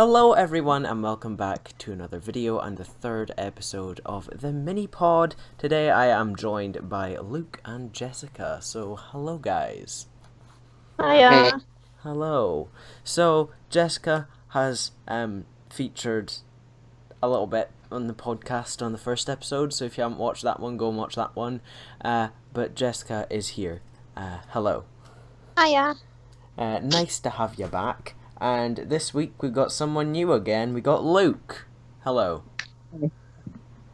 Hello everyone and welcome back to another video and the third episode of the mini pod. Today I am joined by Luke and Jessica. So hello guys. Hiya. Hello. So Jessica has featured a little bit on the podcast on the first episode, so if you haven't watched that one, go and watch that one. But Jessica is here. Hello. Hiya. Nice to have you back. And this week we've got someone new again. We got Luke. Hello.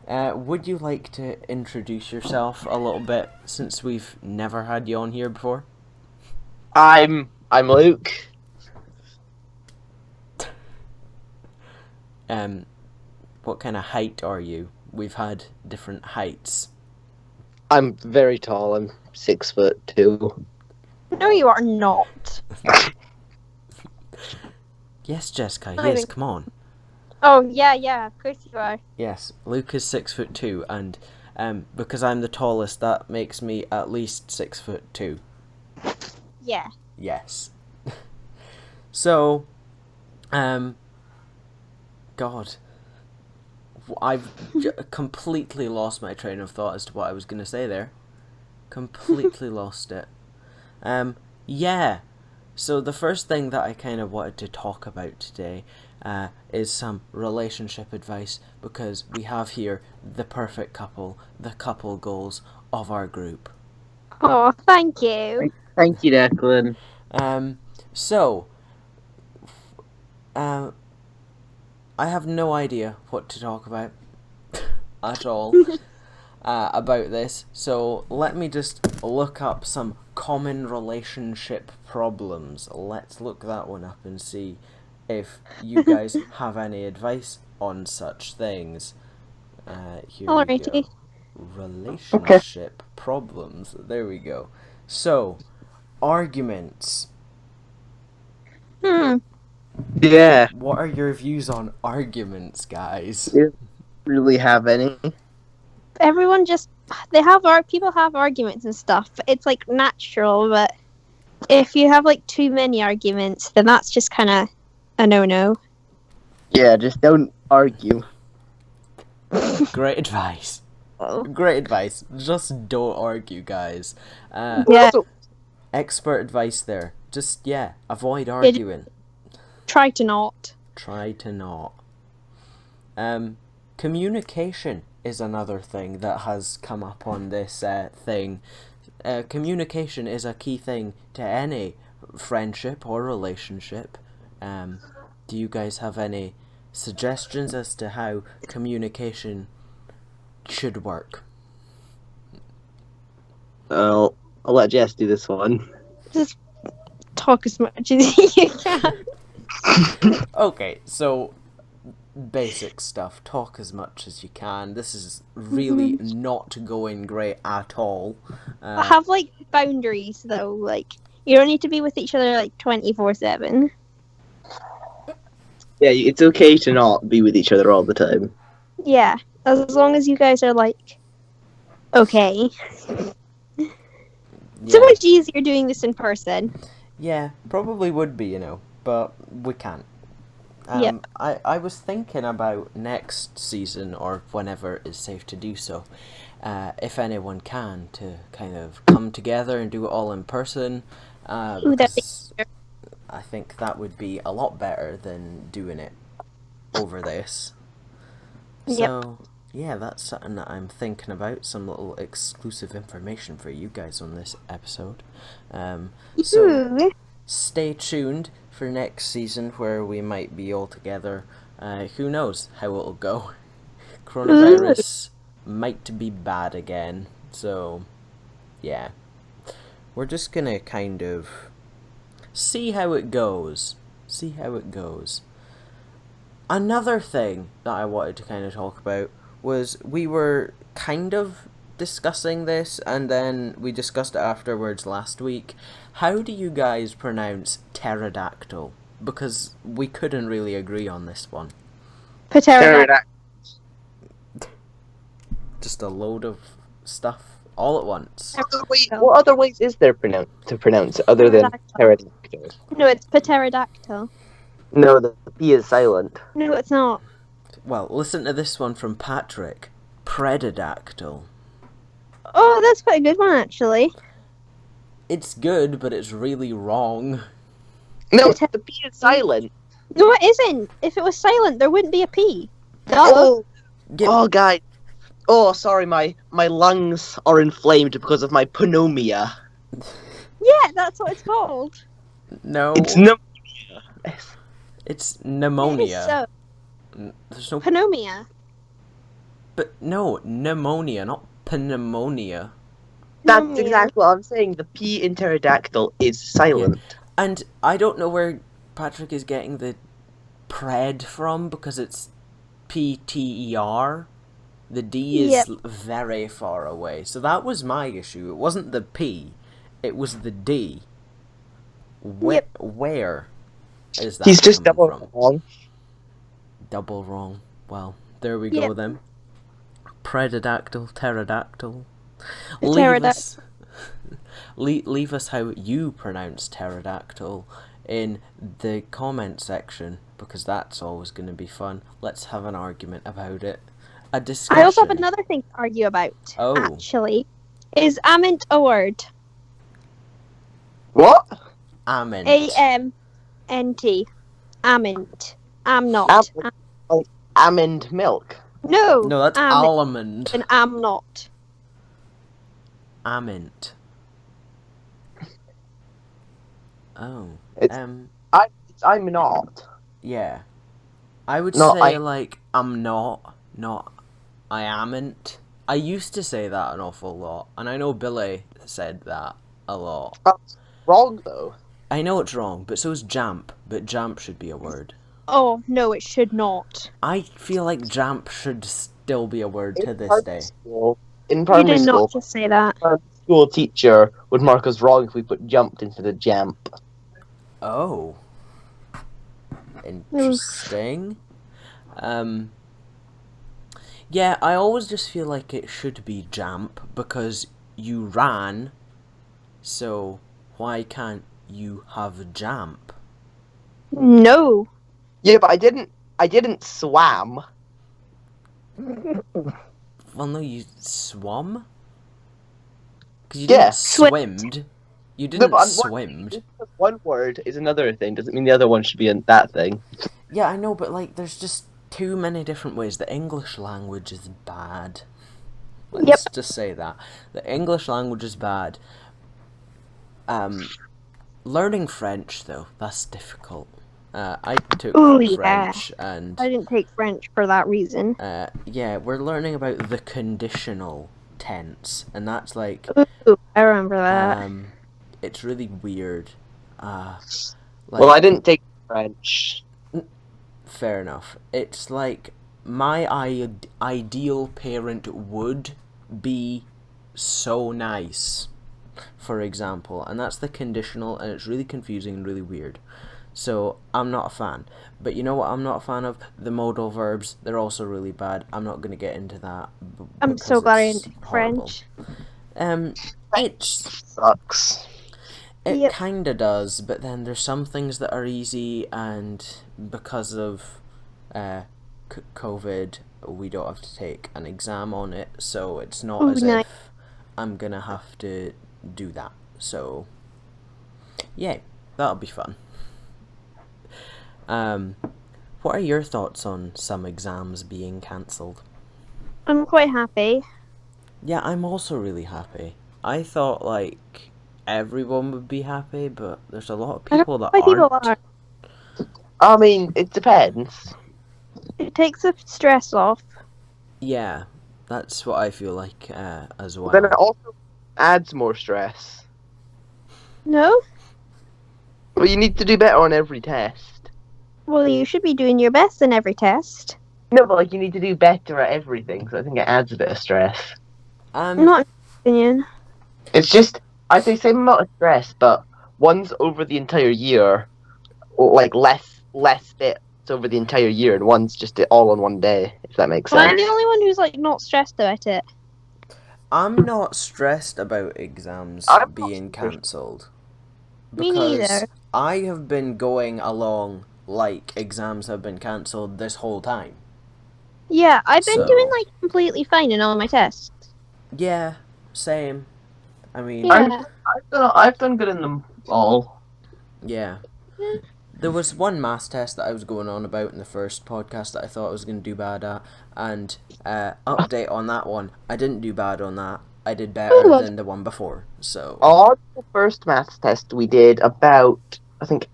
Would you like to introduce yourself a little bit, since we've never had you on here before? I'm Luke. What kind of height are you? We've had different heights. I'm very tall. I'm 6'2". No, you are not. Yes, Jessica. I Yes, think- come on. Oh, yeah, of course you are. Yes, Luke is 6'2", and because I'm the tallest, that makes me at least 6'2". Yeah. Yes. So, God, I've completely lost my train of thought as to what I was going to say there. Completely lost it. Yeah. So the first thing that I kind of wanted to talk about today is some relationship advice, because we have here the perfect couple, the couple goals of our group. Oh, thank you. Thank you, Declan. I have no idea what to talk about at all about this, so let me just look up some common relationship problems. Let's look that one up and see if you guys have any advice on such things. Here we go. Alrighty. Relationship problems. There we go. So, arguments. Yeah. What are your views on arguments, guys? You don't really have any? Everyone just people have arguments and stuff. It's like natural, but if you have like too many arguments, then that's just kind of a no-no. Yeah, just don't argue. Great advice. Oh. Great advice. Just don't argue, guys. Yeah. Also, Expert advice there. Just, avoid arguing. Try to not. Try to not. Communication is another thing that has come up on this thing. Communication is a key thing to any friendship or relationship. Do you guys have any suggestions as to how communication should work? I'll let Jess do this one. Just talk as much as you can. Okay, so basic stuff. Talk as much as you can. This is really not going great at all. Have like boundaries though. Like you don't need to be with each other like 24/7. Yeah, it's okay to not be with each other all the time. Yeah, as long as you guys are like okay. So much easier doing this in person. Yeah, probably would be, but we can't. Yep. I was thinking about next season, or whenever it's safe to do so, if anyone can, to kind of come together and do it all in person. Because I think that would be a lot better than doing it over this. So, yeah, that's something that I'm thinking about. Some little exclusive information for you guys on this episode. So stay tuned for next season, where we might be all together. Who knows how it'll go. Coronavirus might be bad again. So, yeah. We're just gonna kind of see how it goes. Another thing that I wanted to kind of talk about was, we were kind of discussing this, and then we discussed it afterwards last week. How do you guys pronounce pterodactyl? Because we couldn't really agree on this one. Pterodactyl. Just a load of stuff all at once. What other ways is there to pronounce it other than pterodactyl? No, it's pterodactyl. No, the P is silent. No, it's not. Well, listen to this one from Patrick. Predadactyl. Oh, that's quite a good one, actually. It's good, but it's really wrong. No, the P is silent. No, it isn't. If it was silent, there wouldn't be a P. Duh. Oh, guys. Oh, sorry, my lungs are inflamed because of my pneumonia. Yeah, that's what it's called. No. It's pneumonia. It's It pneumonia. is so. There's no... Pneumonia. But no, pneumonia, not pneumonia. That's Pneumonia. exactly what I'm saying. The P in pterodactyl is silent. And I don't know where Patrick is getting the pred from, because it's P-T-E-R. The D is very far away. So that was my issue. It wasn't the P, it was the D. Where is that He's just double from? wrong. Double wrong. Well, there we go then. Predadactyl, pterodactyl. Leave us how you pronounce pterodactyl in the comment section, because that's always going to be fun. Let's have an argument about it. A discussion. I also have another thing to argue about. Oh. Actually, is ament a word? What? Ament. A-M-N-T. Ament. I'm not. Almond milk. No. No, that's almond. And I'm not. Ament. Oh. I'm not. Yeah. I would No, say I'm not I amn't. I used to say that an awful lot, and I know Billy said that a lot. That's wrong though. I know it's wrong, but so is jamp, but jamp should be a word. Oh, no, it should not. I feel like jamp should still be a word to this day. In primary You did school, not just say that. our school teacher would mark us wrong if we put jumped instead of jamp. Oh. Interesting. Yeah, I always just feel like it should be jamp, because you ran, so why can't you have jamp? No. Yeah, but I didn't swam. Well, no, you swum? Because you Yeah. didn't swimmed. You didn't swimmed. One word is another thing. Doesn't mean the other one should be in that thing. Yeah, I know, but there's just too many different ways. The English language is bad. Let's just say that. The English language is bad. Learning French, though, that's difficult. I took French, and I didn't take French for that reason. yeah, we're learning about the conditional tense, and that's Ooh, I remember that. It's really weird. Well, I didn't take French. Fair enough. It's like my ideal parent would be so nice, for example, and that's the conditional, and it's really confusing and really weird. So I'm not a fan. But you know what I'm not a fan of? The modal verbs. They're also really bad. I'm not going to get into that. I'm so glad I didn't take French. It sucks. It kinda does, but then there's some things that are easy, and because of COVID, we don't have to take an exam on it, so it's not as if I'm gonna have to do that. So, yeah, that'll be fun. What are your thoughts on some exams being cancelled? I'm quite happy. Yeah, I'm also really happy. I thought everyone would be happy, but there's a lot of people that aren't. People are. I mean, it depends. It takes the stress off. Yeah, that's what I feel like as well. But then it also adds more stress. No? Well, you need to do better on every test. Well, you should be doing your best in every test. No, but you need to do better at everything, so I think it adds a bit of stress. Not in my opinion. It's just, I say same amount of stress, but one's over the entire year, or less bits over the entire year, and one's just all on one day, if that makes sense. I'm the only one who's not stressed about it. I'm not stressed about exams being cancelled. Me neither. I have been going along like exams have been cancelled this whole time. Yeah, I've been So- doing like completely fine in all my tests. Yeah, same. I mean, Yeah. I've done good in them all. yeah. There was one maths test that I was going on about in the first podcast that I thought I was going to do bad at, and update on that one, I didn't do bad on that. I did better well- than the one before. So On the first maths test we did about, I think,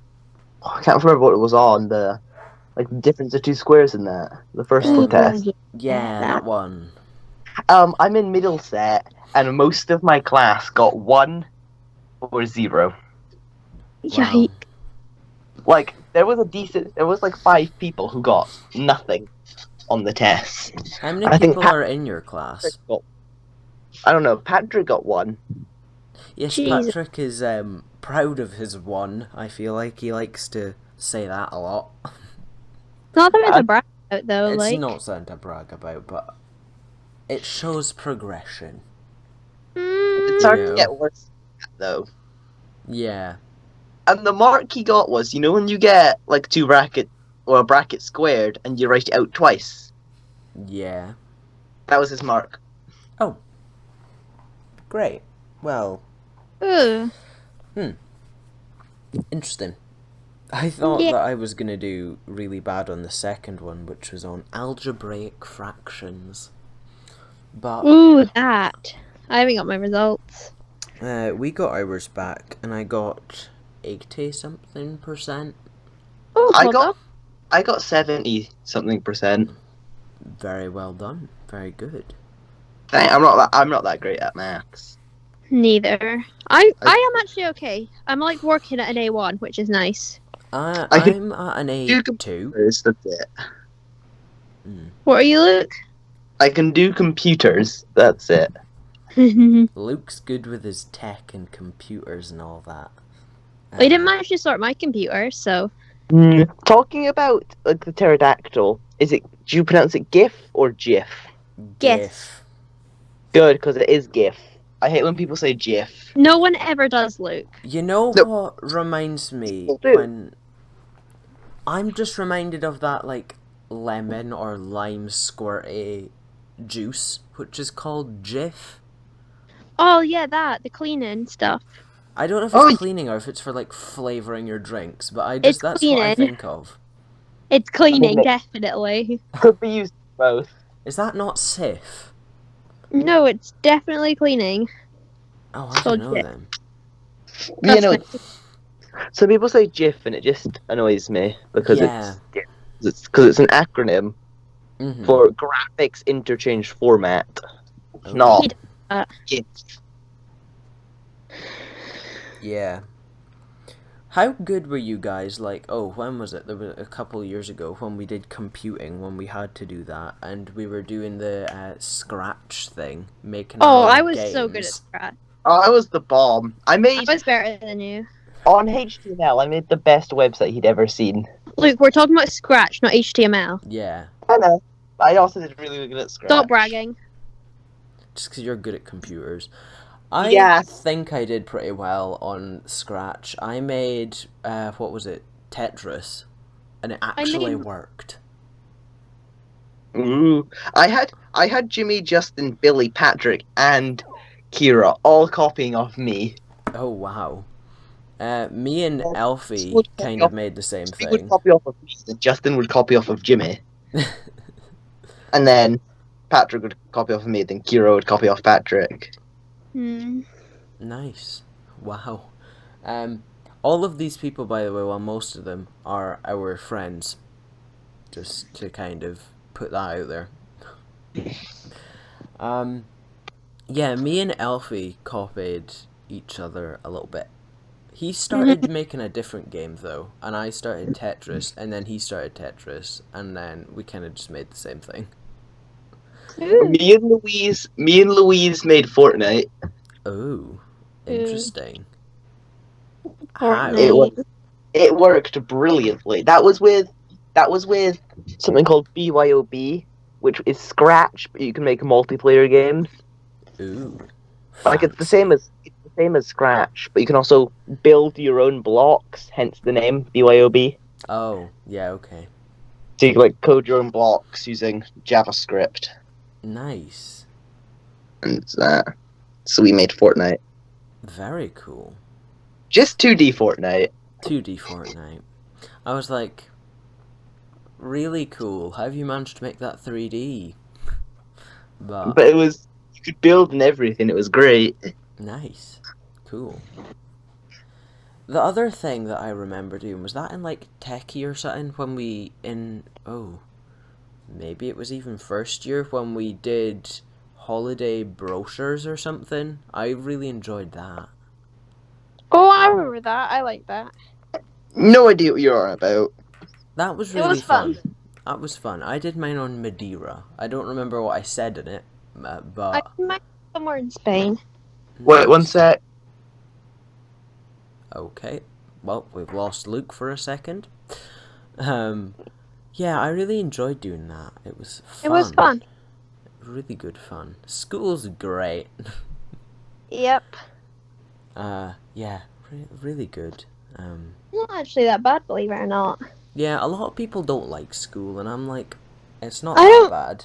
I can't remember what it was on, the difference of two squares in that. The first Ooh, test. yeah, that one. I'm in Middleset, and most of my class got 1 or 0. Yikes. Like, there was like 5 people who got nothing on the test. How many I think people are in your class? I don't know, Patrick got 1. Yes, Jesus. Patrick is proud of his one. I feel like he likes to say that a lot. Not that it's a brag out though, It's like. not something to brag about, but it shows progression. It's Mm, hard Yeah. to get worse than that, though. Yeah. And the mark he got was, when you get like a bracket squared and you write it out twice. Yeah. That was his mark. Great. Well, ooh. interesting. I thought Yeah. that I was going to do really bad on the second one, which was on algebraic fractions. But Ooh, that. I haven't got my results. we got ours back, and I got 80-something%. Oh, I well got- done. I got 70-something%. Very well done. Very good. I'm not that great at maths. Neither. I am actually okay. I'm like working at an A1, which is nice. I could I'm at an do A2. That's it. What are you, Luke? I can do computers. That's it. Luke's good with his tech and computers and all that. We didn't manage to sort my computer, so Talking about like the pterodactyl, do you pronounce it GIF or GIF? GIF. Good, because it is GIF. I hate when people say GIF. no one ever does, Luke. You know No. what reminds me People do. when I'm just reminded of that like lemon or lime squirty juice, which is called Jif. Oh yeah, the cleaning stuff. I don't know if Oh, it's cleaning or if it's for like flavoring your drinks, but that's what I cleaning. think of. It's cleaning, Okay. definitely. Could be used for both. Is that not Sif? No, it's definitely cleaning. Oh, I So don't know Jif. then. You know, That's so people say GIF and it just annoys me because Yeah. it's an acronym Mhm. for graphics interchange format, Oh. not that. GIF. Yeah. How good were you guys? Like, when was it? There was a couple years ago when we did computing, when we had to do that, and we were doing the Scratch thing, making. Oh, our own I was so good at games. Scratch. Oh, I was the bomb. I I was better than you. on HTML. I made the best website he'd ever seen. Luke, we're talking about Scratch, not HTML. Yeah, I know. I also did really good at Scratch. Stop bragging. just because you're good at computers. I Yeah. think I did pretty well on Scratch. I made what was it? Tetris, and it actually made- worked. Ooh. I had Jimmy, Justin, Billy, Patrick, and Kira all copying off me. Oh wow. Me and Well, Elfie would copy kind of off- made the same He would thing. copy off of me, then Justin would copy off of Jimmy, and then Patrick would copy off of me, then Kira would copy off Patrick. Nice. Wow. All of these people, by the way, well, most of them are our friends. Just to kind of put that out there. Yeah, me and Elfie copied each other a little bit. He started making a different game though, and I started Tetris, and then he started Tetris, and then we kind of just made the same thing. Me and Louise made Fortnite. Oh, interesting. Fortnite. It worked brilliantly. That was with something called BYOB, which is Scratch, but you can make multiplayer games. Ooh. Like it's the same as Scratch, but you can also build your own blocks. Hence the name BYOB. Oh, yeah, okay. So you can, like, code your own blocks using JavaScript, Nice. and so we made Fortnite. Very cool. Just 2D Fortnite. 2D Fortnite. I was like, really cool. How have you managed to make that 3D? But But you could build and everything. It was great. nice. Cool. The other thing that I remember doing was that in like Techie or something when maybe it was even first year when we did holiday brochures or something. I really enjoyed that. Oh, I remember that. I like that. No idea what you're on about. That was It really was fun. That was fun. I did mine on Madeira. I don't remember what I said in it, I but might somewhere in Spain. Wait, one nice. sec. Okay. Well, we've lost Luke for a second. Yeah, I really enjoyed doing that. It was fun. It was fun. Really good fun. School's great. Yep. Yeah, really good. Not actually that bad, believe it or not. Yeah, a lot of people don't like school, and I'm like, it's not I that don't- bad.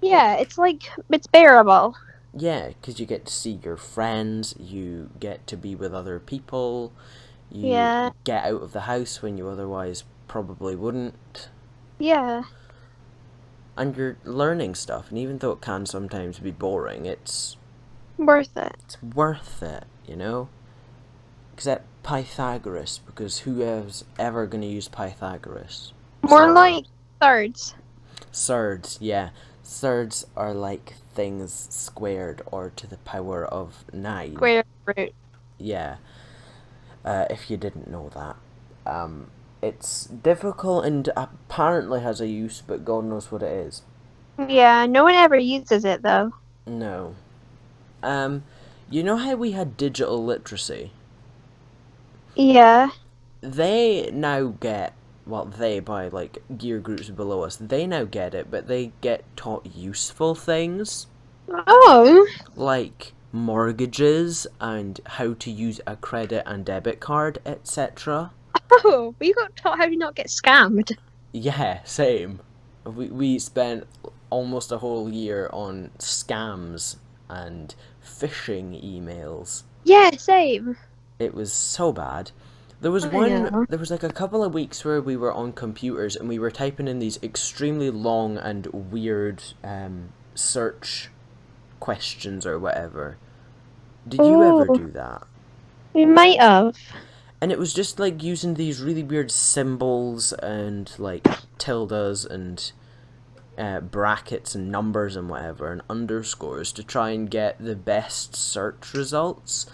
Yeah, it's bearable. Yeah, because you get to see your friends, you get to be with other people, you Yeah. get out of the house when you otherwise probably wouldn't, Yeah. and you're learning stuff, and even though it can sometimes be boring, it's Worth it. worth it, you know? Except Pythagoras, because who is ever going to use Pythagoras? More Sorry. like thirds. Thirds, yeah. Thirds are like things squared or to the power of 9. Square root. Yeah. If you didn't know that. It's difficult and apparently has a use, but God knows what it is. Yeah, no one ever uses it though. No. You know how we had digital literacy? Yeah. They now get, well, they by like gear groups below us, they now get it, but they get taught useful things Oh. like mortgages and how to use a credit and debit card, etc. Oh, we got taught how to not get scammed. Yeah, same. We spent almost a whole year on scams and phishing emails. Yeah, same. It was so bad. There was know. there was like a couple of weeks where we were on computers and we were typing in these extremely long and weird search questions or whatever. Did you ever Oh. do that? We might have. And it was just like using these really weird symbols and like tildes and brackets and numbers and whatever and underscores to try and get the best search results.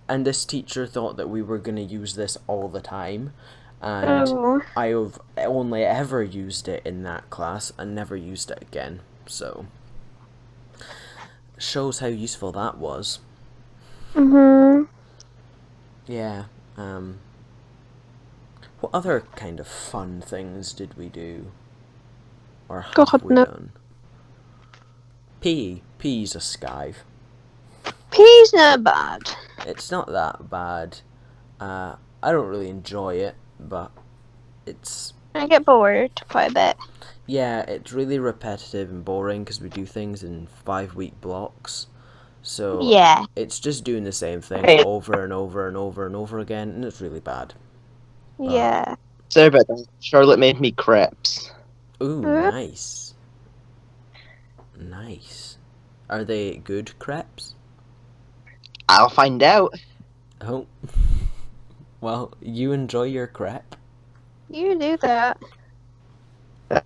And this teacher thought that we were going to use this all the time. And Oh. I have only ever used it in that class and never used it again. So, shows how useful that was. Mhm. Yeah. What other kind of fun things did we do? Or have God, we no. done? P's a skive. Pea's not bad. It's not that bad. I don't really enjoy it, but it's... I get bored quite a bit. Yeah, it's really repetitive and boring because we do things in 5-week blocks. So Yeah. it's just doing the same thing Hey. over and over and over and over again, and it's really bad. Yeah. Sorry about that. Charlotte made me crepes. Ooh, Huh? nice. Nice. Are they good crepes? I'll find out. Oh. Well, you enjoy your crepe. You do that.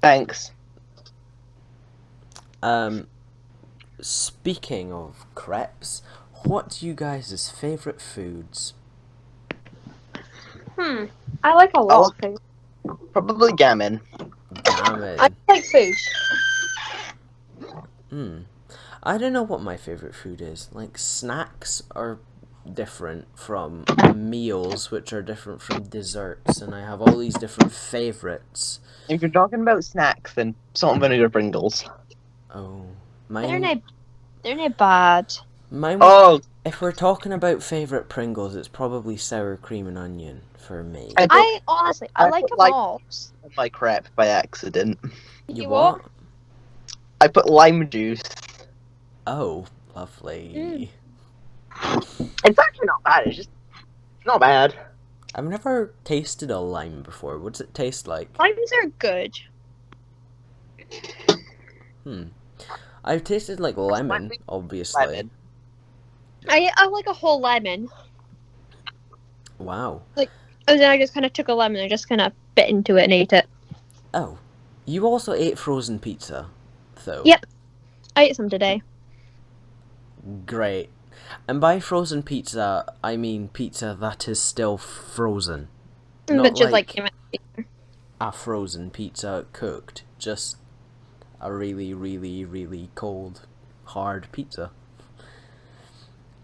Thanks. Speaking of crepes, what's you guys' favourite foods? I like a lot of food. Probably gammon. Gammon. I like food. I don't know what my favourite food is. Like, snacks are different from meals, which are different from desserts, and I have all these different favourites. If you're talking about snacks, then salt and vinegar Pringles. Oh, They're mine... not bad. Mine. Oh, If we're talking about favorite Pringles, it's probably sour cream and onion for me. I honestly, I like put them lime all. juice on my crepe by accident. You You what? I put lime juice. Oh, lovely. It's actually not bad. It's just not bad. I've never tasted a lime before. What's it taste like? Limes are good. I've tasted like lemon, obviously. Lemon. I like a whole lemon. Wow. And then I just kind of took a lemon and just kind of bit into it and ate it. Oh, you also ate frozen pizza, though. Yep. I ate some today. Great. And by frozen pizza, I mean pizza that is still frozen. Not But just like like a frozen pizza cooked. Just a really, really, really cold, hard pizza.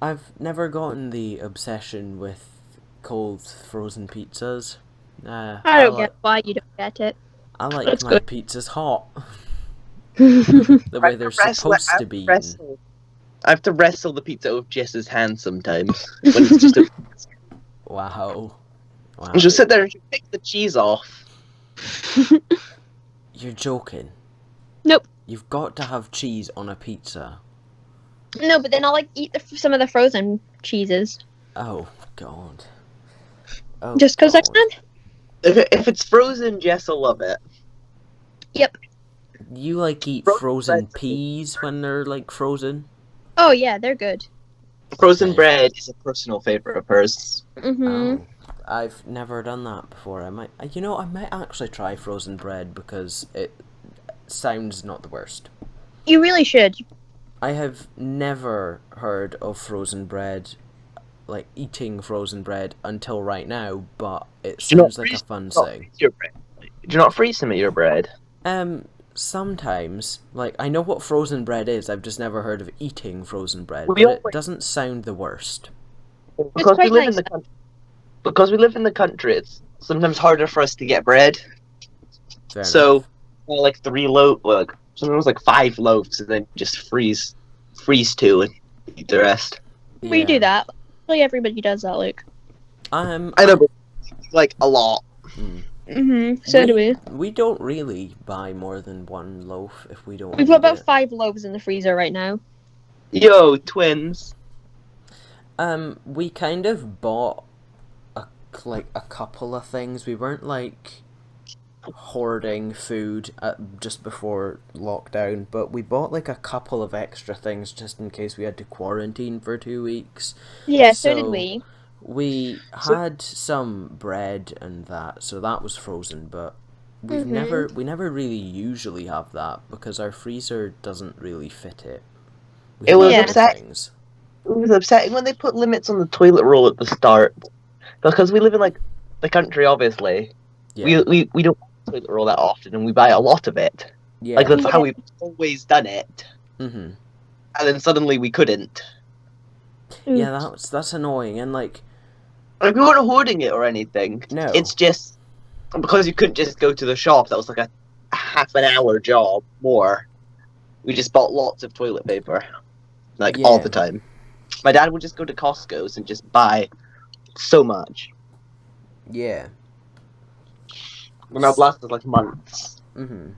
I've never gotten the obsession with cold frozen pizzas. I don't get why you don't get it. I like That's my good. pizzas hot. The way they're supposed to be eaten. I have to wrestle the pizza with Jess's hand sometimes. When it's just a... Wow. Wow. She'll sit there and she'll pick the cheese off. You're joking. Nope. You've got to have cheese on a pizza. No, but then I'll like eat some of the frozen cheeses. Oh, God. Oh, Just because I God. can. If it's frozen, Jess will love it. Yep. You like eat Frozen frozen bread's peas when they're like frozen? Oh yeah, they're good. Frozen Okay. bread is a personal favorite of hers. Mhm. Oh, I've never done that before. I might actually try frozen bread because it sounds not the worst. You really should. I have never heard of frozen bread, like eating frozen bread until right now, but it Do you not sounds like a freeze- fun not thing. freeze your bread? Do you not freeze some of your bread? Sometimes, like, I know what frozen bread is, I've just never heard of eating frozen bread, We but it always- doesn't sound the worst. Because we quite live nice. in the country. Because we live in the country, it's sometimes harder for us to get bread. Fair So, enough. like 3 loaves, like sometimes like 5 loaves, and then just freeze 2 and eat the rest. We do Yeah. that. Really, everybody does that, Luke. I know, but like a lot. Mhm. So do we. We don't really buy more than one loaf if we don't We've need got about it. 5 loaves in the freezer right now. Yo, twins. We kind of bought a couple of things. We weren't like hoarding food just before lockdown, but we bought like a couple of extra things just in case we had to quarantine for 2 weeks. Yeah, so did So- we. We had some bread and that, so that was frozen, but we never really usually have that because our freezer doesn't really fit it. We It have was other upset- things. It was upsetting when they put limits on the toilet roll at the start. Because we live in like the country, obviously. Yeah. We don't buy toilet roll that often, and we buy a lot of it. Yeah. Like that's Yeah. how we've always done it. Mhm. And then suddenly we couldn't. Yeah, that's annoying, and like Like, we weren't hoarding it or anything. No. It's just because you couldn't just go to the shop. That was like a half an hour job more. We just bought lots of toilet paper, like all Yeah. the time. My dad would just go to Costco's and just buy so much, yeah. and that lasted like months. Mhm.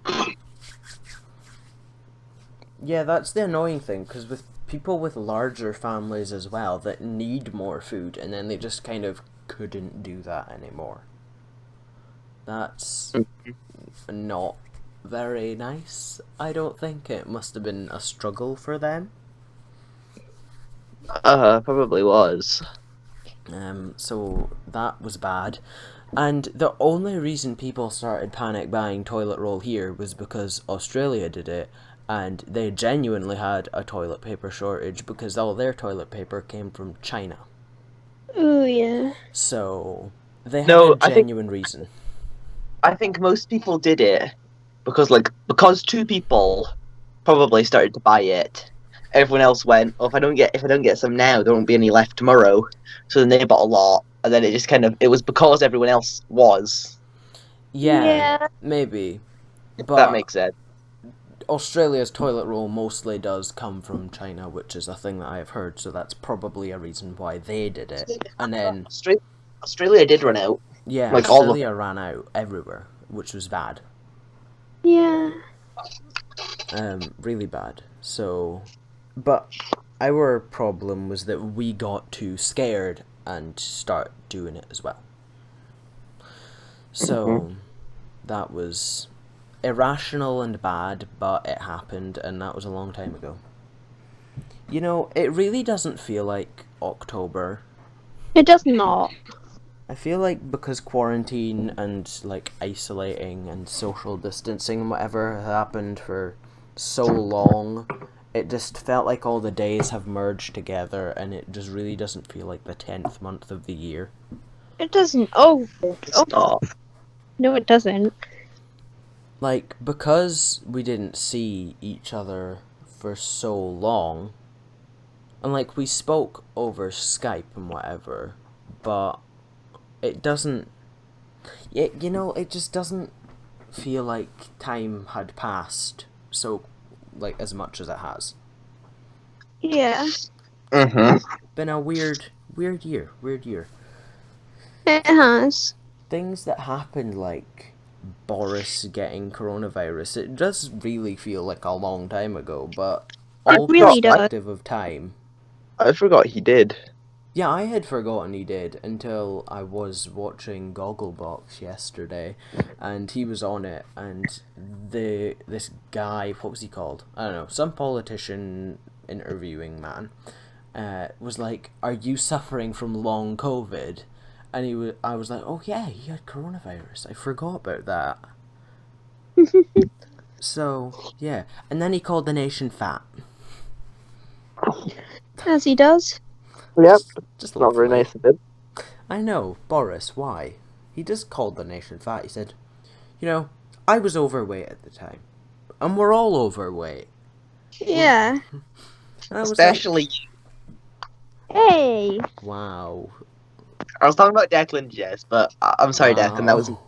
Yeah, that's the annoying thing because with people with larger families as well that need more food, and then they just kind of couldn't do that anymore. That's not very nice. I don't think it must have been a struggle for them. Probably was. So that was bad. And the only reason people started panic buying toilet roll here was because Australia did it, and they genuinely had a toilet paper shortage because all their toilet paper came from China. Oh yeah. So they had No, a I think- genuine reason. I think most people did it because 2 people probably started to buy it. Everyone else went, "Oh, if I don't get some now, there won't be any left tomorrow." So then they bought a lot, and then it just it was because everyone else was. Yeah, Yeah. maybe. If But that makes sense. Australia's toilet roll mostly does come from China, which is a thing that I have heard, so that's probably a reason why they did it. And then Australia did run out. yeah, Like, all of Australia ran out everywhere, which was bad. Yeah. Really bad. So, but our problem was that we got too scared and start doing it as well. So, that was irrational and bad, but it happened, and that was a long time ago. You know, it really doesn't feel like October. It does not. I feel like because quarantine and like isolating and social distancing and whatever happened for so long, it just felt like all the days have merged together, and it just really doesn't feel like the 10th month of the year. It doesn't. Oh. Stop. No, it doesn't. Like, because we didn't see each other for so long, and like we spoke over Skype and whatever, but it doesn't, you know, it just doesn't feel like time had passed so, like, as much as it has. Yeah. Been a weird year. It has. Things that happened, like Boris getting coronavirus, it does really feel like a long time ago, but all really does. perspective of time. I forgot he did. Yeah, I had forgotten he did until I was watching Gogglebox yesterday, and he was on it, and this guy, what was he called? I don't know, some politician interviewing man, was like, "Are you suffering from long COVID?" And I was like, "Oh yeah, he had coronavirus. I forgot about that." So yeah, and then he called the nation fat. As he does. Yep. Just Not very lovely. nice of him. I know, Boris, why? He just called the nation fat. He said, "You know, I was overweight at the time. And we're all overweight." Yeah. And I was Especially Hey. like, wow. I was talking about Declan, Jess, but I'm sorry, Declan. That was Wow.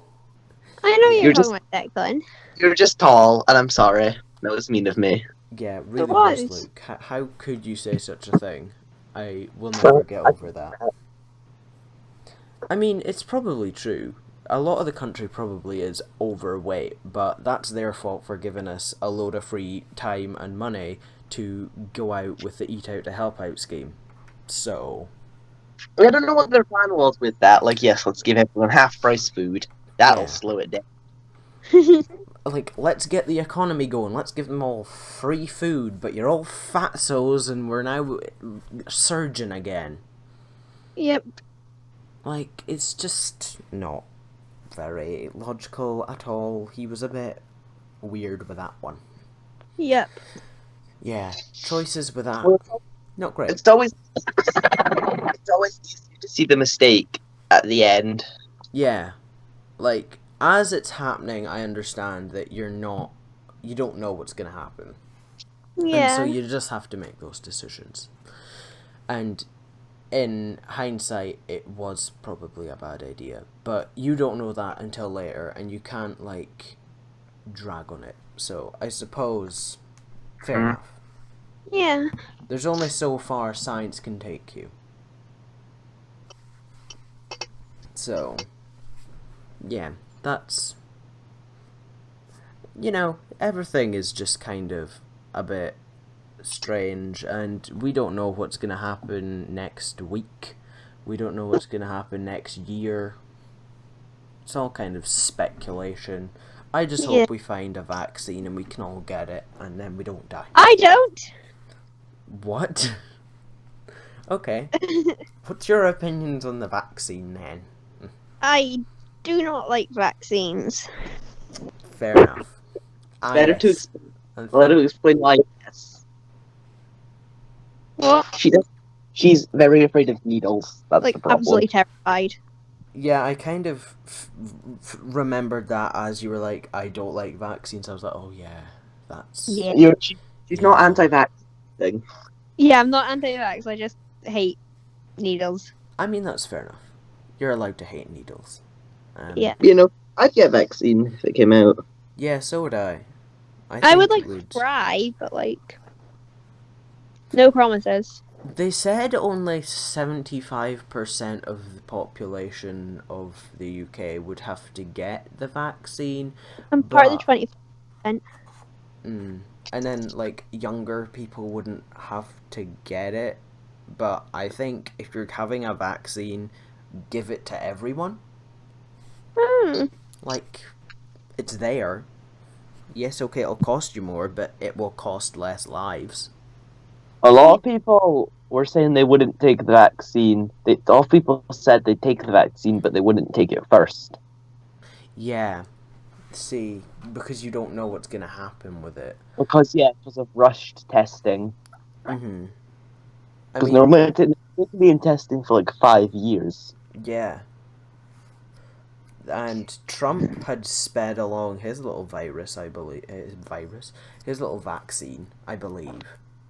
I know You're you're just- talking about Declan. you're just tall, and I'm sorry. That was mean of me. Yeah, really was. was, Luke. How could you say such a thing? I will never get over that. I mean, it's probably true. A lot of the country probably is overweight, but that's their fault for giving us a load of free time and money to go out with the Eat Out to Help Out scheme. So, I don't know what their plan was with that. Like, yes, let's give everyone half-price food. That'll Yeah. slow it down. like, let's get the economy going. Let's give them all free food, but you're all fatsos and we're now surging again. Yep. Like, it's just not very logical at all. He was a bit weird with that one. Yep. Yeah, choices with that, not great. It's always easy to see the mistake at the end. Yeah, like, as it's happening, I understand that you don't know what's gonna happen. Yeah. And so you just have to make those decisions. And in hindsight, it was probably a bad idea. But you don't know that until later, and you can't, like, drag on it. So, I suppose, fair enough. Yeah. There's only so far science can take you. So, yeah, that's... You know, everything is just kind of a bit strange, and we don't know what's going to happen next week. We don't know what's going to happen next year. It's all kind of speculation. I just hope we find a vaccine and we can all get it, and then we don't die. I don't. What? Okay. What's your opinions on the vaccine, then? I do not like vaccines. Fair enough. Better to Yes. let her explain why. Yes, What? she's very afraid of needles. That's Like, the problem. absolutely terrified. Yeah, I kind of remembered that as you were like, I don't like vaccines. I was like, oh yeah, that's... Yeah. She's not anti-vax thing. Yeah, I'm not anti-vax. I just hate needles. I mean, that's fair enough. You're allowed to hate needles. Yeah. You know, I'd get a vaccine if it came out. Yeah, so would I. I would think like try, but like no promises. They said only 75% of the population of the UK would have to get the vaccine, I'm part of the but 20%. and then like younger people wouldn't have to get it. But I think if you're having a vaccine, give it to everyone. Like, it's there. Yes, okay, it'll cost you more, but it will cost less lives. A lot of people were saying they wouldn't take the vaccine. A lot of people said they'd take the vaccine, but they wouldn't take it first. Yeah. See, because you don't know what's going to happen with it. Because of rushed testing. Mm-hmm. Because normally it can be in testing for like 5 years. Yeah. And Trump had sped along his little virus, I believe. His little vaccine, I believe.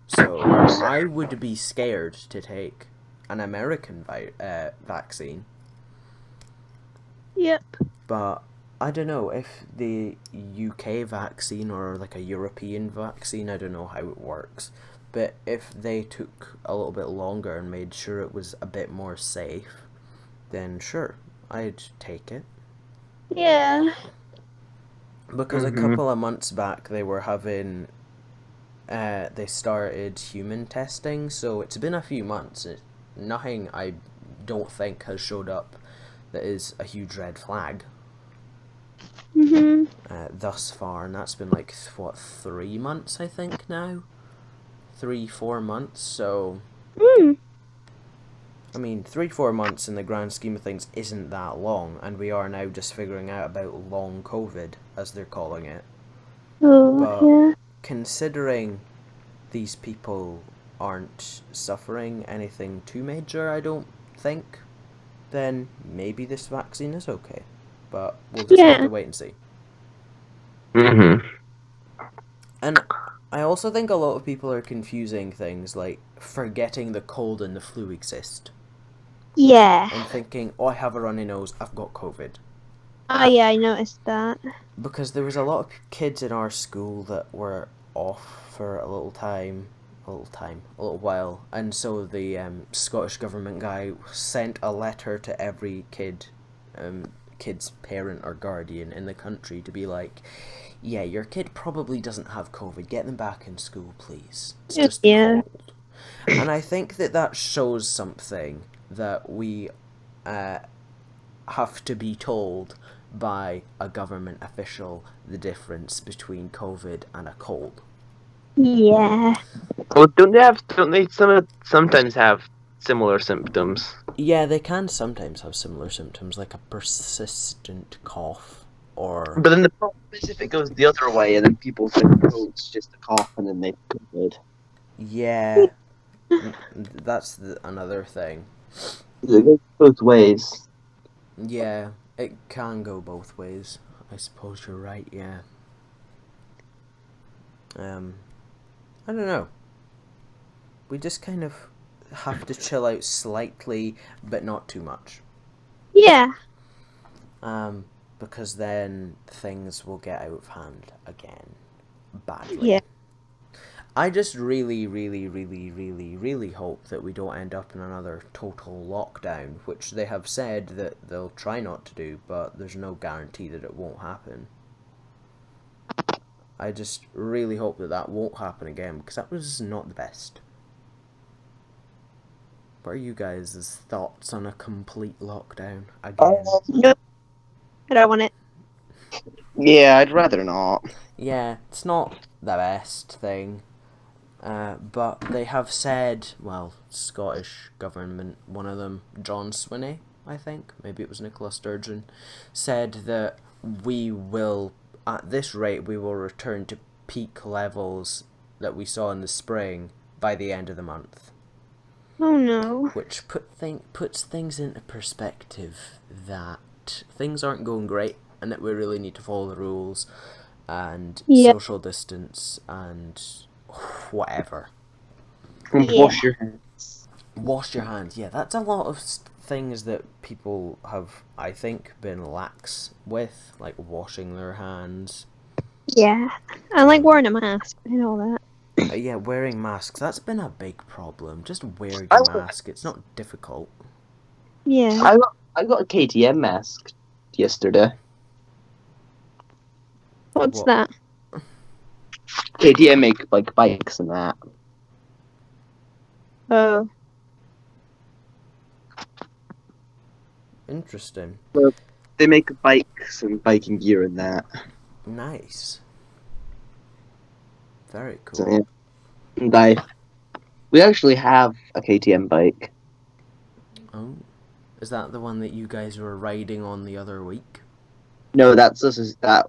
So I would be scared to take an American vaccine. Yep. But I don't know if the UK vaccine or like a European vaccine, I don't know how it works. But if they took a little bit longer and made sure it was a bit more safe, then sure, I'd take it. Yeah. Because a couple of months back they were having, they started human testing, so it's been a few months. Nothing I don't think has showed up that is a huge red flag. Thus far, and that's been like, 3 months I think now? 3-4 months, so... I mean, 3-4 months in the grand scheme of things isn't that long, and we are now just figuring out about long COVID, as they're calling it. But considering these people aren't suffering anything too major, I don't think, then maybe this vaccine is okay. But we'll just have to wait and see. And I also think a lot of people are confusing things, like forgetting the cold and the flu exist. Yeah. And thinking, oh, I have a runny nose, I've got COVID. Oh yeah, I noticed that. Because there was a lot of kids in our school that were off for a little while, and so the Scottish government guy sent a letter to every kid's parent or guardian in the country to be like, yeah, your kid probably doesn't have COVID, get them back in school, please. It's just cold. And I think that shows something, that we have to be told by a government official the difference between COVID and a cold. Yeah. Well, don't they sometimes have similar symptoms? Yeah, they can sometimes have similar symptoms, like a persistent cough, or... But then the problem is if it goes the other way, and then people think, oh, it's just a cough, and then they COVID. Yeah, that's another thing. It goes both ways. Yeah, it can go both ways. I suppose you're right, yeah. I don't know. We just kind of have to chill out slightly, but not too much. Yeah. Because then things will get out of hand again. Badly. Yeah. I just really, really, really, really, really hope that we don't end up in another total lockdown, which they have said that they'll try not to do, but there's no guarantee that it won't happen. I just really hope that won't happen again, because that was not the best. What are you guys' thoughts on a complete lockdown again? Nope. I don't want it. Yeah, I'd rather not. Yeah, it's not the best thing. But they have said, well, Scottish government, one of them, John Swinney, I think, maybe it was Nicola Sturgeon, said that we will, at this rate, we will return to peak levels that we saw in the spring by the end of the month. Oh no. Which puts things into perspective, that things aren't going great, and that we really need to follow the rules, and social distance, and... whatever. Wash your hands. Wash your hands. Yeah, that's a lot of things that people have, I think, been lax with, like washing their hands. Yeah. I like wearing a mask and all that. Yeah, wearing masks, that's been a big problem. Just wear I your got, mask. It's not difficult. Yeah. I got a KTM mask yesterday. What's What? that? KTM make like bikes and that. Oh. Interesting. They make bikes and biking gear and that. Nice. Very So, cool. yeah. And we actually have a KTM bike. Oh. Is that the one that you guys were riding on the other week? No, that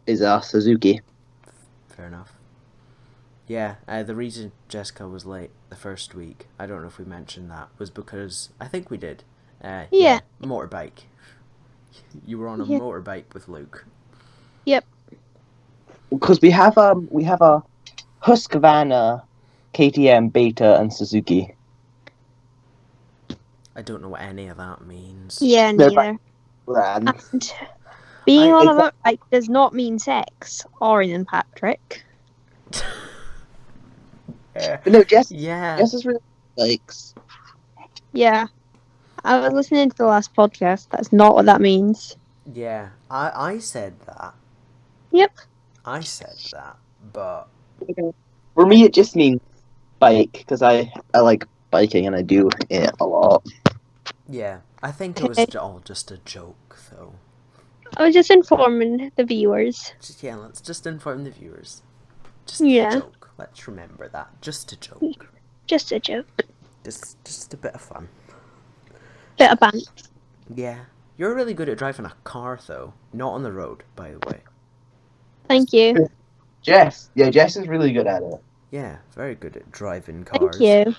is a Suzuki. Fair enough. Yeah, the reason Jessica was late the first week, I don't know if we mentioned that, was because, I think we did. Yeah. Motorbike. You were on a Yeah. motorbike with Luke. Yep. Because we have a Husqvarna, KTM, Beta, and Suzuki. I don't know what any of that means. Yeah, They're neither. brands. And being on a Exactly. motorbike does not mean sex, Orion Patrick. No, Jess Yeah. is really likes. Yeah. I was listening to the last podcast. That's not what that means. Yeah, I said that. Yep. I said that, but For me, it just means bike because I like biking and I do it a lot. yeah, I think it was Okay. all just a joke, though. I was just informing the viewers. Yeah, let's just inform the viewers. Just Yeah. a joke. Let's remember that. Just a joke. Just a joke. Just a bit of fun. Bit of banter. Yeah. You're really good at driving a car, though. Not on the road, by the way. Thank you. Jess is really good at it. Yeah, very good at driving cars. Thank you.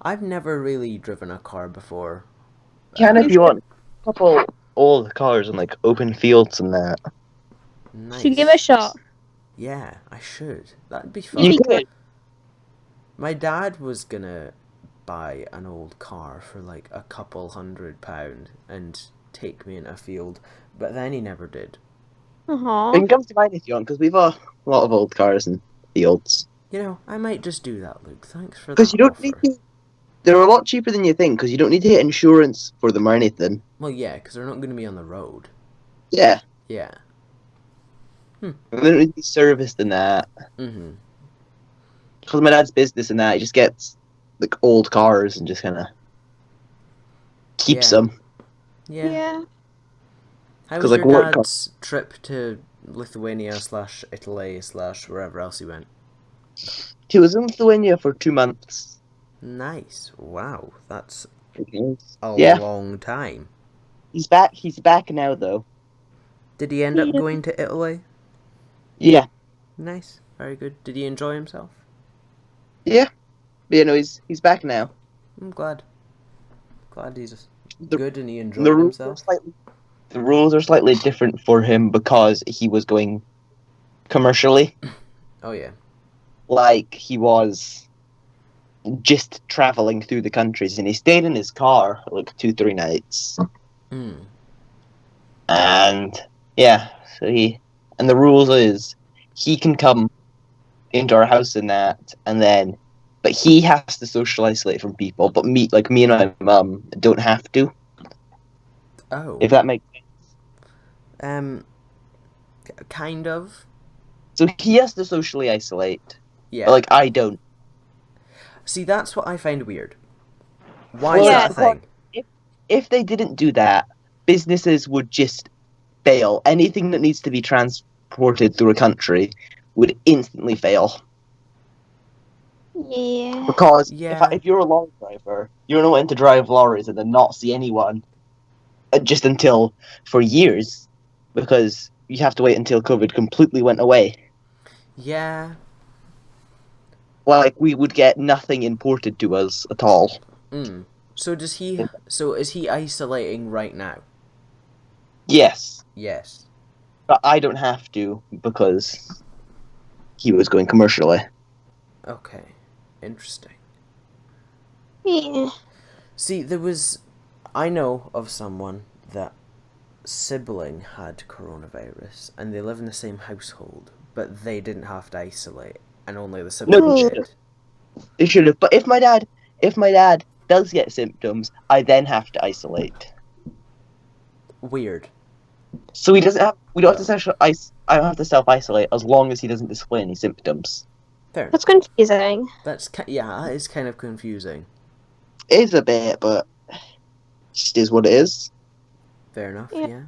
I've never really driven a car before. Can if you want a couple old cars and like open fields and that. Nice. Should give it a shot. Yeah, I should. That'd be fun. You could. My dad was gonna buy an old car for like a couple £100 and take me in a field, but then he never did. You Aww. can come to mine if you want because we've a lot of old cars and fields. You know, I might just do that, Luke. Thanks for that Because you don't offer. need to. They're a lot cheaper than you think because you don't need to get insurance for them or anything. Well, yeah, because they're not going to be on the road. Yeah. Yeah. They don't need to be serviced and that. Mm-hmm. Because my dad's business and that, he just gets like old cars and just kind of keeps them. Yeah. How 'Cause, was like, your work dad's trip to Lithuania / Italy / wherever else he went? He was in Lithuania for 2 months. Nice. Wow, that's a Yeah. long time. He's back. He's back now, though. Did he end up Yeah. going to Italy? Yeah. Nice. Very good. Did he enjoy himself? Yeah. But, you know, he's back now. I'm glad. Glad he's The- good and he The enjoyed rules are himself. the rules are slightly different for him because he was going commercially. Oh, yeah. Like, he was just traveling through the countries, and he stayed in his car like 2-3 nights. Mm. And yeah, and the rules is he can come into our house and that, but he has to social isolate from people. But me and my mum don't have to. Oh. If that makes Kind of. so, he has to socially isolate. Yeah. But, like, I don't. See, that's what I find weird. Why Well, is Yeah. that a thing? If they didn't do that, businesses would just fail. Anything that needs to be transported through a country would instantly fail. Yeah. Because Yeah. if you're a lorry driver, you're not meant to drive lorries and then not see anyone just until for years, because you have to wait until COVID completely went away. Yeah. Like, we would get nothing imported to us at all. Mm. So is he isolating right now? Yes, Yes. but I don't have to because he was going commercially. Okay. Interesting. Yeah. See, I know of someone that sibling had coronavirus and they live in the same household, but they didn't have to isolate, and only the No, sibling Ooh. did. they should have. But if my dad does get symptoms, I then have to isolate. Weird. So he doesn't have. We don't have to I don't have to self-isolate as long as he doesn't display any symptoms. Fair enough. That's confusing. Yeah, that is kind of confusing. It is a bit, but it just is what it is. Fair enough. Yeah.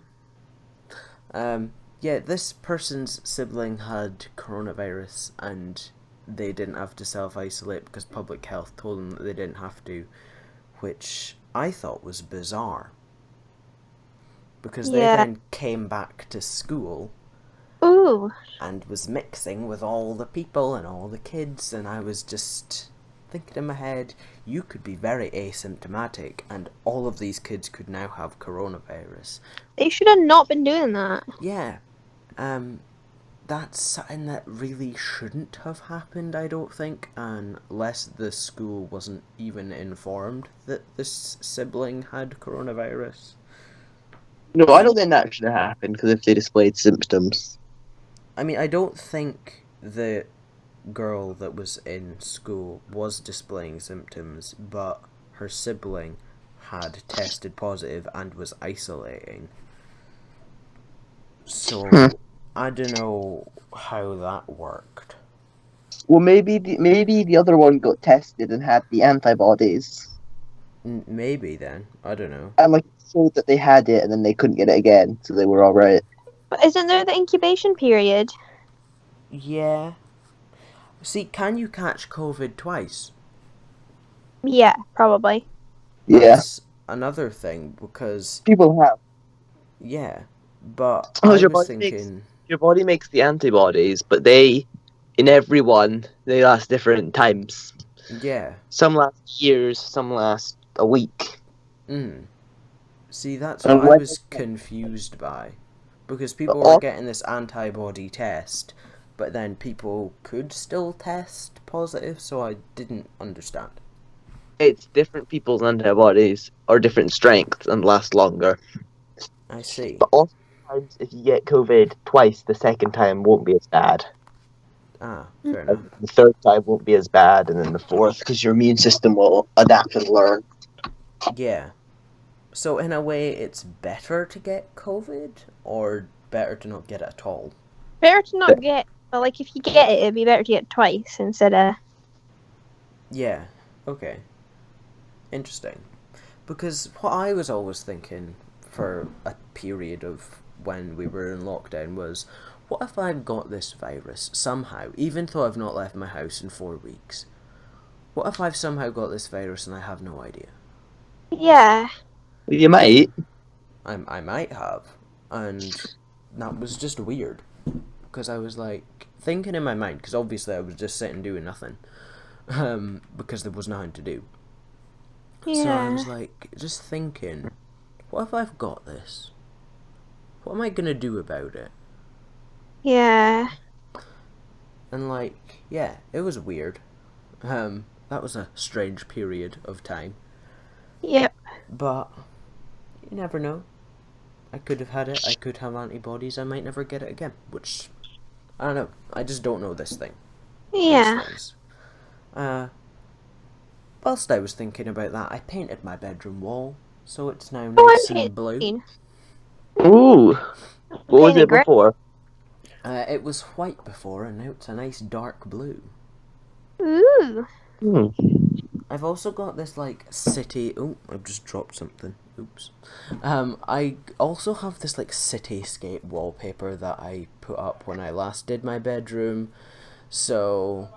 Yeah. This person's sibling had coronavirus, and they didn't have to self-isolate because public health told them that they didn't have to, which I thought was bizarre. Because they Yeah. then came back to school Ooh. and was mixing with all the people and all the kids, and I was just thinking in my head, you could be very asymptomatic, and all of these kids could now have coronavirus. They should have not been doing that. Yeah, that's something that really shouldn't have happened, I don't think, unless the school wasn't even informed that this sibling had coronavirus. No, I don't think that should have happened because if they displayed symptoms. I mean, I don't think the girl that was in school was displaying symptoms, but her sibling had tested positive and was isolating. So I don't know how that worked. Well, maybe the other one got tested and had the antibodies, Maybe then, I don't know. and like showed that they had it, and then they couldn't get it again, so they were all right. But isn't there the incubation period? Yeah. See, can you catch COVID twice? Yeah, probably. Yeah, That's another thing because people have. yeah, but Oh, I your was body makes thinking your body makes the antibodies, but they, in everyone, they last different times. yeah. Some last years, some last a week. See, that's And what I when was confused by. Because people all- were getting this antibody test, but then people could still test positive, so I didn't understand. it's different people's antibodies are different strengths and last longer. I see. But oftentimes, if you get COVID twice, the second time won't be as bad. Ah, fair enough. The third time won't be as bad, and then the fourth, because your immune system will adapt and learn. Yeah. So in a way, it's better to get COVID, or better to not get it at all? Better to not get, but like if you get it, it'd be better to get it twice instead of. Yeah, okay. Interesting. Because what I was always thinking for a period of when we were in lockdown was, what if I've got this virus somehow, even though I've not left my house in 4 weeks? What if I've somehow got this virus and I have no idea? Yeah. You might. I might have. And that was just weird. Because I was like, thinking in my mind, because obviously I was just sitting doing nothing. Because there was nothing to do. Yeah. So I was like, just thinking, what if I've got this? What am I gonna do about it? Yeah. And like, yeah, it was weird. That was a strange period of time. Yep. But you never know. I could have had it, I could have antibodies, I might never get it again. Which, I don't know. I just don't know this thing. Yeah. These things. Whilst I was thinking about that, I painted my bedroom wall, so it's now nice and blue. Ooh. What was it before? It was white before, and now it's a nice dark blue. Ooh. I've also got this like city. Oh, I've just dropped something. Oops. I also have this like cityscape wallpaper that I put up when I last did my bedroom. So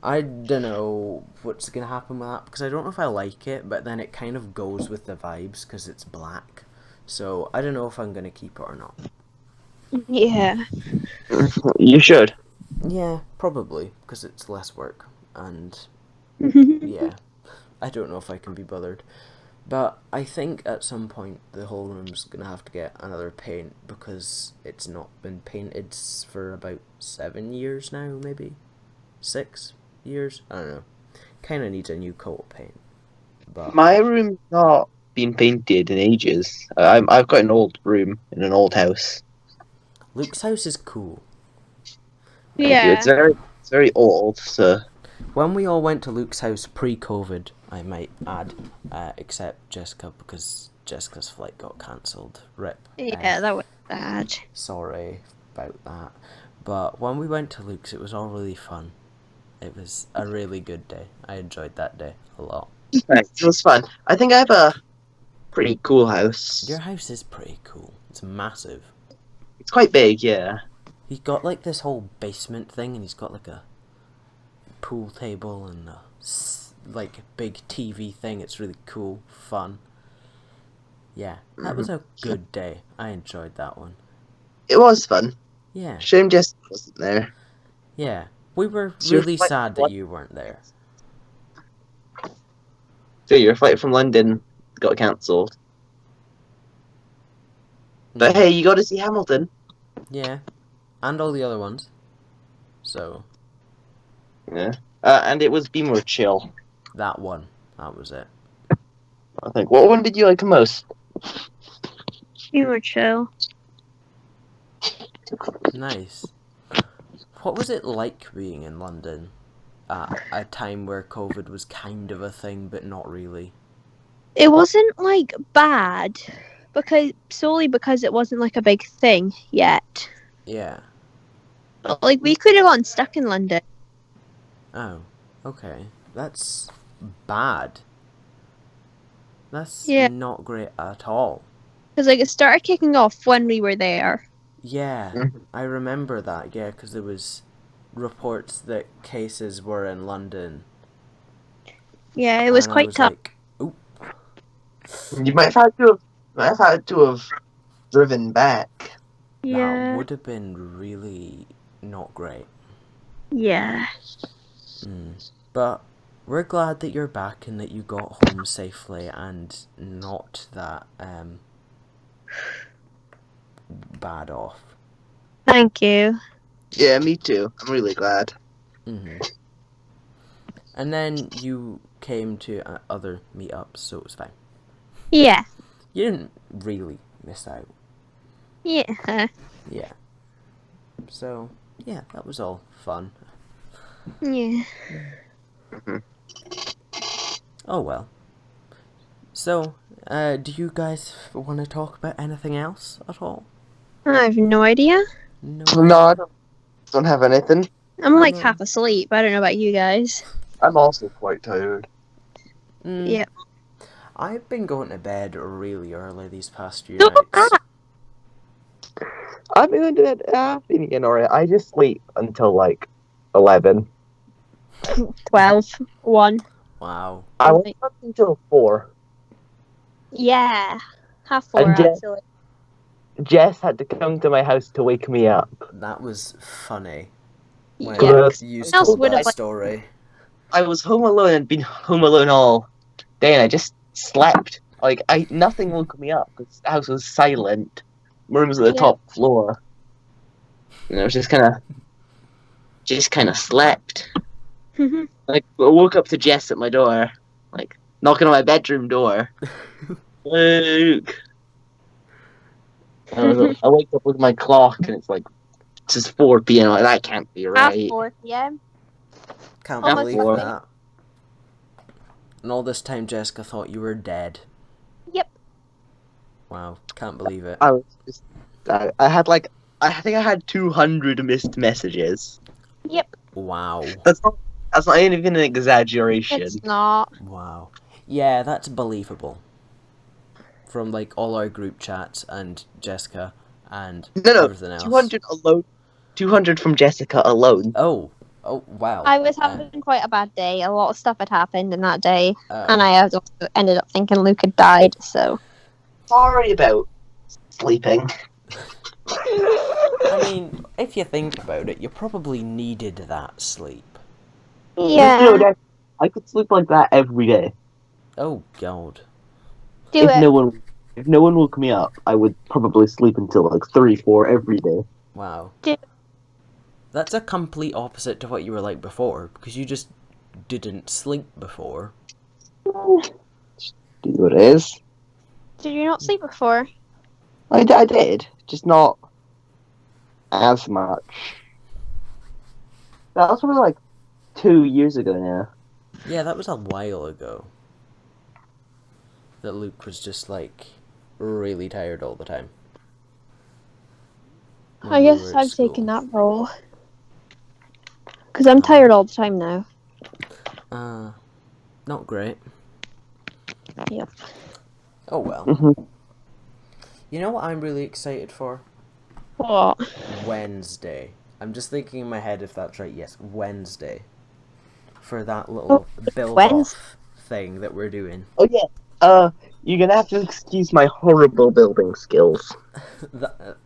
I don't know what's gonna happen with that because I don't know if I like it, but then it kind of goes with the vibes because it's black. So I don't know if I'm gonna keep it or not. Yeah. You should. Yeah, probably because it's less work and yeah, I don't know if I can be bothered. But I think at some point the whole room's gonna have to get another paint because it's not been painted for about 7 years now, maybe 6 years. I don't know. Kind of needs a new coat of paint. But My room's not been painted in ages. I've got an old room in an old house. Luke's house is cool. Thank you. It's very old, so... When we all went to Luke's house pre-COVID, I might add, except Jessica, because Jessica's flight got cancelled. Rip. Yeah, that was bad. Sorry about that. But when we went to Luke's, it was all really fun. It was a really good day. I enjoyed that day a lot. Thanks, it was fun. I think I have a pretty cool house. Your house is pretty cool. It's massive. It's quite big, yeah. He's got like this whole basement thing, and he's got like a pool table and a like big TV thing. It's really cool, fun. Yeah, that was a good day. I enjoyed that one. It was fun. Yeah. Shame Jessica wasn't there. Yeah, we were So your really flight- sad that you weren't there. So your flight from London got cancelled. But hey, you got to see Hamilton. Yeah, and all the other ones. So Yeah. And it was be more chill. that one, that was it. I think. What one did you like the most? You were chill. Nice. What was it like being in London at a time where COVID was kind of a thing, but not really? It wasn't like bad solely because it wasn't like a big thing yet. Yeah. But like we could have gotten stuck in London. Oh, okay. That's bad. That's Yeah. not great at all. Because like it started kicking off when we were there. Yeah, Mhm. I remember that, yeah, because there was reports that cases were in London. Yeah, it was and I quite was tough. like, oop. You might have had to have driven back. Yeah. That would have been really not great. Yeah. But we're glad that you're back and that you got home safely and not that bad off. Thank you. Yeah, me too. I'm really glad. And then you came to other meetups, so it was fine. Yeah. You didn't really miss out. Yeah. Yeah. So, yeah, that was all fun. Yeah. Oh well. So, do you guys want to talk about anything else at all? I have no idea. No. No, I don't have anything. I'm like No. half asleep. I don't know about you guys. I'm also quite tired. Yeah. I've been going to bed really early these past few No, nights. I've been going to bed. I've been getting alright. I just sleep until like 11. 12. 1. Wow. I went up until 4. Yeah. Half 4 And Jen- actually. Jess had to come to my house to wake me up. That was funny. When Yeah. you Else told would that have, like- story. I was home alone and been home alone all day, and I just slept. Like nothing woke me up because the house was silent. My room was at the Yeah. top floor, and I was just kind of slept. Like I woke up to Jess at my door, like knocking on my bedroom door. Luke. I wake up with my clock, and it's like it's just 4 p.m. Like that can't be Half right. 4 p.m. Can't Almost believe four. that. And all this time Jessica thought you were dead. Yep. Wow, can't believe it. I was just, I had like, I think I had 200 missed messages. Yep. Wow. That's not even an exaggeration. It's not. Wow. Yeah, that's believable. From like all our group chats and Jessica and No, everything else. 200 alone. 200 from Jessica alone. Oh, wow. I was having quite a bad day. A lot of stuff had happened in that day. And I also ended up thinking Luke had died, so. Sorry about sleeping. I mean, if you think about it, you probably needed that sleep. Yeah. You know, I could sleep like that every day. Oh God. Do if it. no one woke me up, I would probably sleep until like 3, 4 every day. Wow. Do- That's a complete opposite to what you were like before, because you just didn't sleep before. Do what it is. Did you not sleep before? I did, just not as much. That was probably like 2 years ago now. Yeah, that was a while ago. That Luke was just like really tired all the time. When I we guess were at I've school. taken that role. Because I'm tired all the time now. Not great. Yep. Oh well. Mm-hmm. You know what I'm really excited for? What? Wednesday. I'm just thinking in my head if that's right. Yes, Wednesday. For that little build-off thing that we're doing. Oh yeah. You're gonna have to excuse my horrible building skills.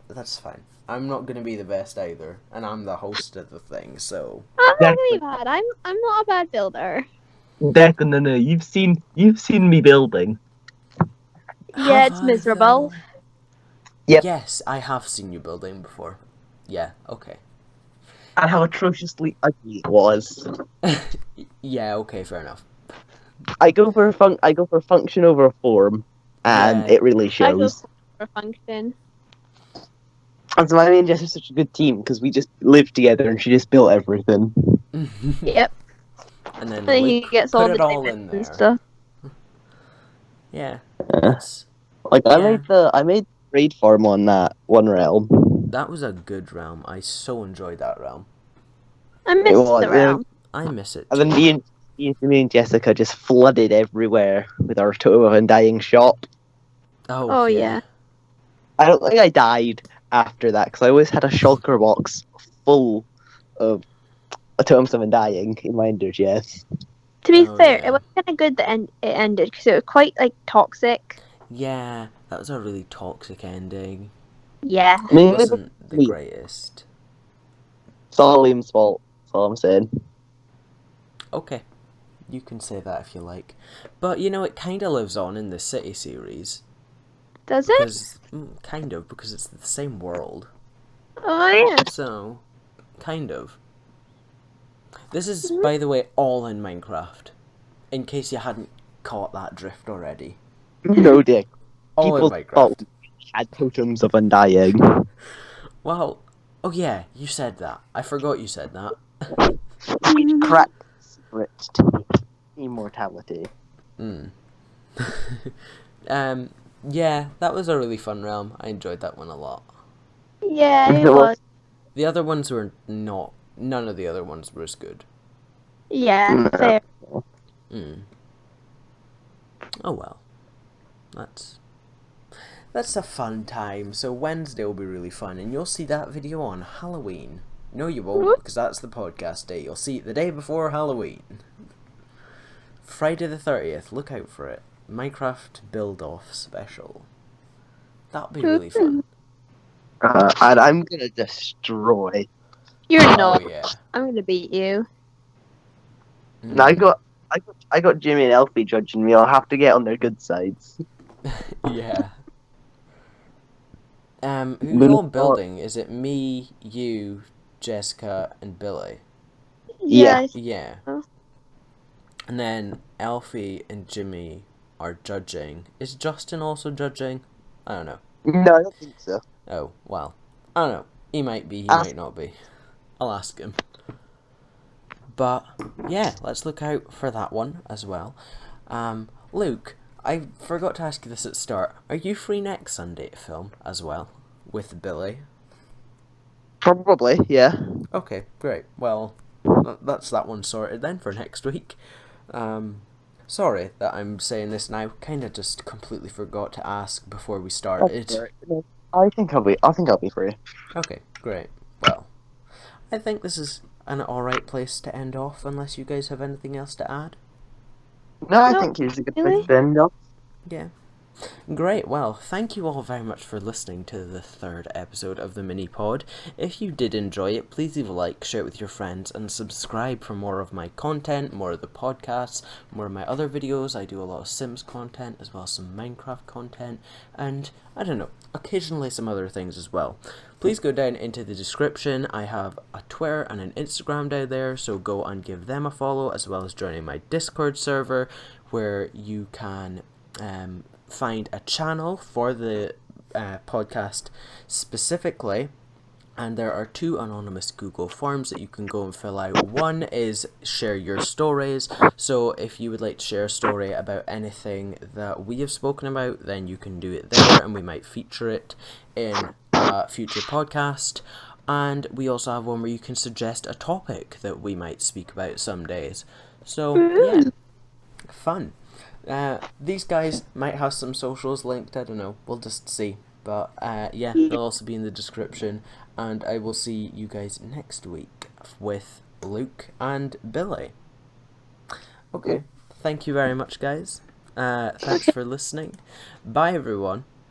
That's fine. I'm not going to be the best either, and I'm the host of the thing, so... I'm not really bad. I'm not a bad builder. Declan, no, you've seen me building. Yeah, Have it's I, miserable. though? Yep. Yes, I have seen you building before. Yeah, okay. And how atrociously ugly it was. Yeah, okay, fair enough. I go for function over a form, and Yeah. it really I go shows. for function. And so me and Jess are such a good team because we just lived together, and she just built everything. Yep. And then And he Luke gets put all the it all in diamonds and there. stuff. Yeah, Uh, that's... like I Yeah. made the raid farm on that one realm. That was a good realm. I so enjoyed that realm. I miss the realm. I miss it And too. then me and Jessica just flooded everywhere with our total of undying shot. Oh, Yeah. I don't think I died after that because I always had a shulker box full of totems of undying in my Yes. To be Oh, fair, yeah. it was kind of good that it ended because it was quite like toxic. Yeah, that was a really toxic ending. Yeah. I mean, It wasn't the greatest. It's all Liam's fault. That's all I'm saying. Okay, you can say that if you like. But, you know, it kind of lives on in the City series. Does it? Because, kind of, because it's the same world. Oh yeah. So, kind of. This is, by the way, all in Minecraft. In case you hadn't caught that drift already. No, Dick. All in People thought Minecraft. we had totems of undying. Well, oh yeah, you said that. I forgot you said that. We cracked secrets to immortality. Yeah, that was a really fun realm. I enjoyed that one a lot. Yeah, it was. The other ones were not. None of the other ones were as good. Yeah, fair. Oh well. That's a fun time. So Wednesday will be really fun, and you'll see that video on Halloween. No, you won't, because that's the podcast day. You'll see it the day before Halloween. Friday the 30th. Look out for it. Minecraft build-off special. That'll be really fun. And I'm gonna destroy. You're Oh not. yeah. I'm gonna beat you. And I got Jimmy and Elfie judging me. I'll have to get on their good sides. Yeah. Who's all building? Is it me, you, Jessica, and Billy? Yeah. Yeah. And then Elfie and Jimmy are judging. Is Justin also judging? I don't know. No, I don't think so. Oh, well. I don't know. He might be, he might not be. I'll ask him. But, yeah, let's look out for that one as well. Luke, I forgot to ask you this at the start. Are you free next Sunday to film as well? With Billy? Probably, yeah. Okay, great. Well, that's that one sorted then for next week. Sorry that I'm saying this now. Kind of just completely forgot to ask before we started. I think I'll be free. Okay, great. Well, I think this is an alright place to end off, unless you guys have anything else to add. No, I think here's a good place to end off. Yeah. Great, well, thank you all very much for listening to the third episode of the mini-pod. If you did enjoy it, please leave a like, share it with your friends, and subscribe for more of my content, more of the podcasts, more of my other videos. I do a lot of Sims content, as well as some Minecraft content, and, I don't know, occasionally some other things as well. Please go down into the description. I have a Twitter and an Instagram down there, so go and give them a follow, as well as joining my Discord server, where you can find a channel for the podcast specifically, And there are 2 anonymous Google forms that you can go and fill out. One is share your stories. So if you would like to share a story about anything that we have spoken about, then you can do it there, and we might feature it in a future podcast. And we also have one where you can suggest a topic that we might speak about some days. So yeah, fun. These guys might have some socials linked, I don't know, we'll just see. But yeah, they'll also be in the description, and I will see you guys next week with Luke and Billy. Okay, thank you very much, guys. Thanks for listening. Bye, everyone.